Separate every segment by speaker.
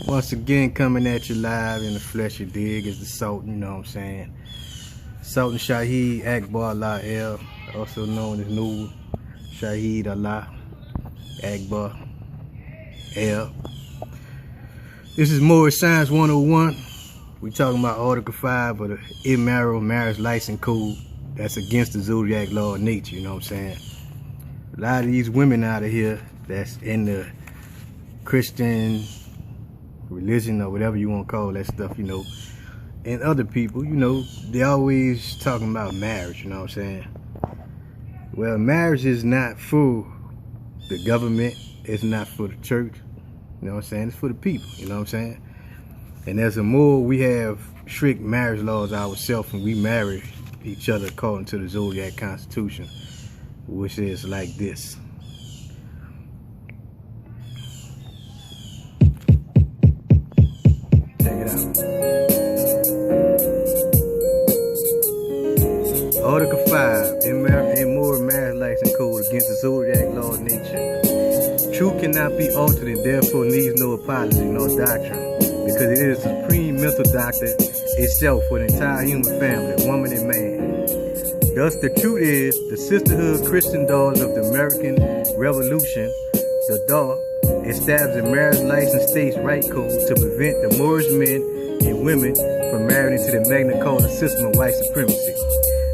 Speaker 1: Once again, coming at you live in the flesh, you dig, is the Sultan, you know what I'm saying? Sultan Shaheed Akbar Allah El, also known as Noor Shaheed Allah Akbar El. This is Moorish Science 101. We talking about Article 5 of the Immoral Marriage License Code. That's against the Zodiac law of nature, you know what I'm saying? A lot of these women out of here that's in the Christian religion or whatever you want to call that stuff, you know, and other people, you know, they always talking about marriage, you know what I'm saying? Well, marriage is not for the government, it's not for the church, you know what I'm saying? It's for the people, you know what I'm saying? And as a more we have strict marriage laws ourselves, and we marry each other according to the Zodiac Constitution, which is like this. Check it out. Article 5, Immoral Marriage License Code against the Zodiac law of nature. Truth cannot be altered and therefore needs no apology nor doctrine, because it is the supreme mental doctrine itself for the entire human family, woman and man. Thus, the truth is, the sisterhood Christian daughters of the American Revolution, the DAW, established a marriage license states right code to prevent the Moorish men and women from marrying into the Magna Carta system of white supremacy.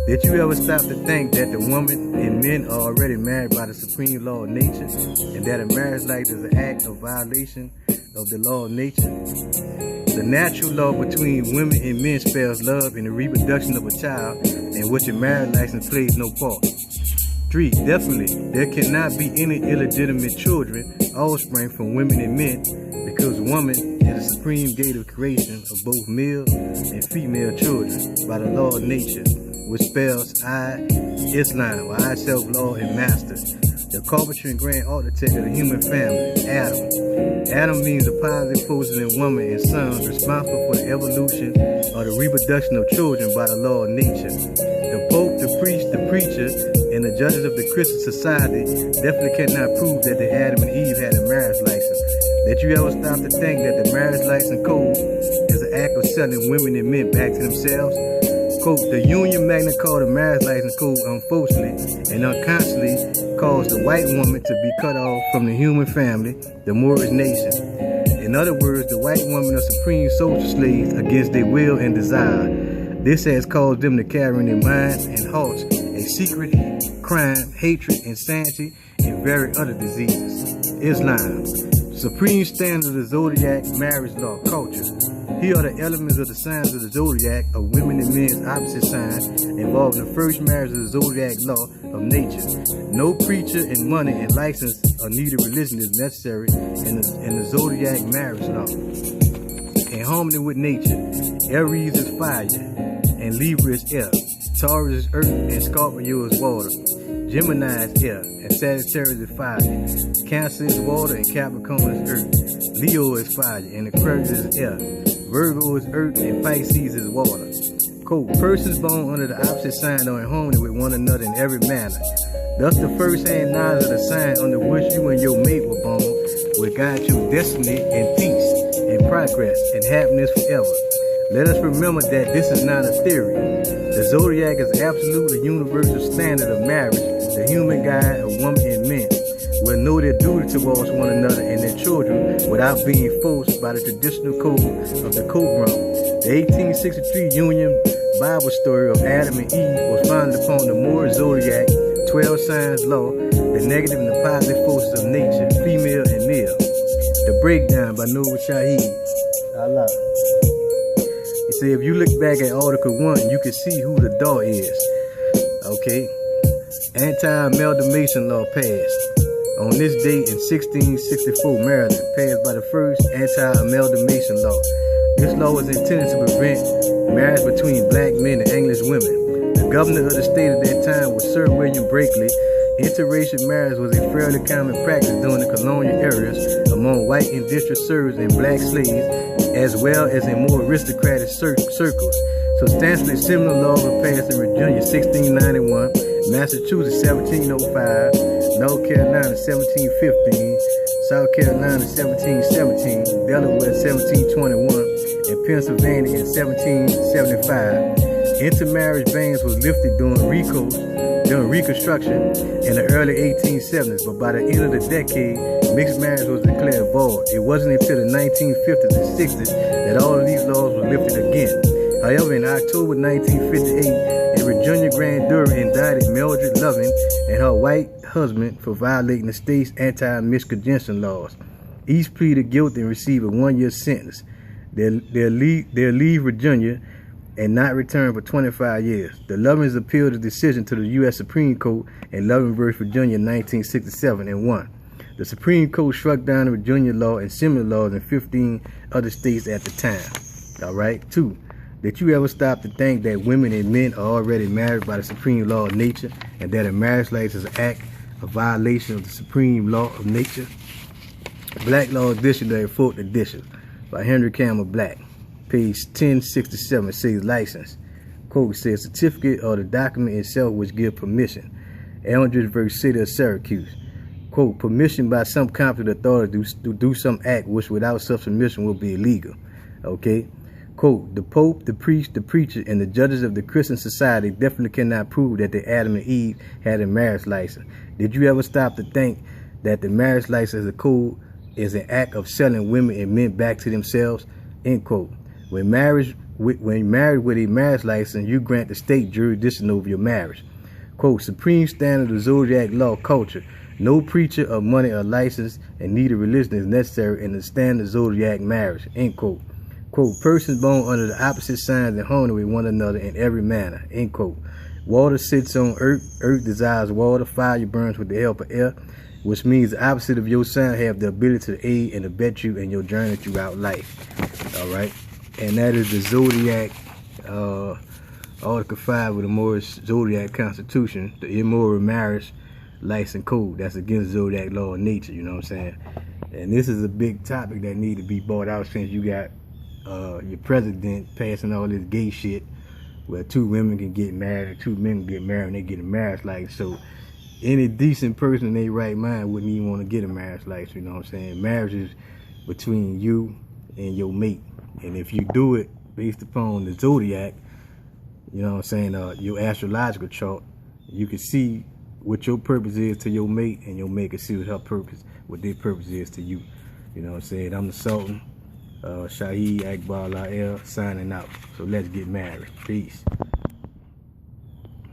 Speaker 1: Did you ever stop to think that the woman and men are already married by the supreme law of nature, and that a marriage license is an act of violation of the law of nature? The natural law between women and men spells love and the reproduction of a child, in which a marriage license plays no part. 3. Definitely, there cannot be any illegitimate children, offspring from women and men, because woman is the supreme gate of creation of both male and female children by the law of nature, which spells I, Islam, or I, self-law and master, the carpenter and grand architect of the human family, Adam. Adam means the positive forces in woman and sons responsible for the evolution or the reproduction of children by the law of nature. The Pope, the priest, the preacher, and the judges of the Christian society definitely cannot prove that the Adam and Eve had a marriage license. Did you ever stop to think that the marriage license code is an act of selling women and men back to themselves? Quote, the Union Magna Carta marriage license code unfortunately and unconsciously caused the white woman to be cut off from the human family, the Moorish nation. In other words, the white women are supreme social slaves against their will and desire. This has caused them to carry in their minds and hearts a secret crime, hatred, insanity, and various other diseases. Islam, supreme standard of the Zodiac marriage law culture. Here are the elements of the signs of the Zodiac of women and men's opposite signs involving the first marriage of the Zodiac law of nature. No preacher and money and license or needed religion is necessary in the Zodiac marriage law. In harmony with nature, Aries is fire and Libra is air, Taurus is earth and Scorpio is water, Gemini is air and Sagittarius is fire, Cancer is water and Capricorn is earth, Leo is fire and Aquarius is air, Virgo is earth and Pisces is water. Quote, persons born under the opposite sign are in harmony with one another in every manner. Thus the first-hand knowledge of the sign under which you and your mate were born will guide your destiny in peace, and progress, and happiness forever. Let us remember that this is not a theory. The Zodiac is absolutely universal standard of marriage. The human guide of women and men will know their duty towards one another and their children without being forced by the traditional code of the courtroom. The 1863 Union Bible story of Adam and Eve was founded upon the Moorish Zodiac 12 signs law, the negative and the positive forces of nature, female and male. The Breakdown by Noor Shaheed Allah. He said, if you look back at Article 1, you can see who the DAW is. Okay. Anti-amalgamation law passed. On this date in 1664, Maryland, passed by the first anti-amalgamation law. This law was intended to prevent marriage between black men and English women. The governor of the state at that time was Sir William Brakely. Interracial marriage was a fairly common practice during the colonial eras among white indentured servants and black slaves, as well as in more aristocratic circles. Substantially similar laws were passed in Virginia 1691, Massachusetts 1705, North Carolina 1715, South Carolina 1717, Delaware 1721, and Pennsylvania in 1775. Intermarriage bans was lifted during Reconstruction in the early 1870s, but by the end of the decade, mixed marriage was declared void. It wasn't until the 1950s and 60s that all of these laws were lifted again. However, in October 1958, a Virginia grand jury indicted Mildred Loving and her white husband for violating the state's anti-miscegenation laws. Each pleaded guilty and received a 1-year sentence. They'll leave Virginia and not return for 25 years. The Lovings appealed the decision to the U.S. Supreme Court in Loving v. Virginia in 1967 and won. The Supreme Court struck down the Virginia law and similar laws in 15 other states at the time. All right. 2. Did you ever stop to think that women and men are already married by the supreme law of nature, and that a marriage license is an act of violation of the supreme law of nature? Black Law Dictionary, 4th edition, by Henry Campbell Black. Page 1067 says license. Quote says certificate or the document itself which give permission. Eldridge v. City of Syracuse. Quote, permission by some competent authority to do some act which without such permission will be illegal. Okay. Quote, the Pope, the priest, the preacher, and the judges of the Christian society definitely cannot prove that the Adam and Eve had a marriage license. Did you ever stop to think that the marriage license as a code is an act of selling women and men back to themselves? End quote. When married with a marriage license, you grant the state jurisdiction over your marriage. Quote, supreme standard of Zodiac law culture. No preacher of money or license and neither religion is necessary in the standard Zodiac marriage. End quote. Quote, persons born under the opposite signs in harmony with one another in every manner. End quote. Water sits on earth. Earth desires water. Fire burns with the help of air, which means the opposite of your sign have the ability to aid and abet you in your journey throughout life. All right. And that is the Zodiac, Article 5 of the Moorish Zodiac Constitution, the immoral marriage license code. That's against Zodiac law of nature, you know what I'm saying? And this is a big topic that need to be brought out since you got your president passing all this gay shit where 2 women can get married or 2 men can get married and they get a marriage license. So any decent person in their right mind wouldn't even want to get a marriage license, you know what I'm saying? Marriage is between you and your mate. And if you do it based upon the Zodiac, you know what I'm saying, your astrological chart, you can see what your purpose is to your mate, and your mate can see what their purpose is to you. You know what I'm saying? I'm the Sultan, Shaheed Akbar Lael, signing out. So let's get married. Peace.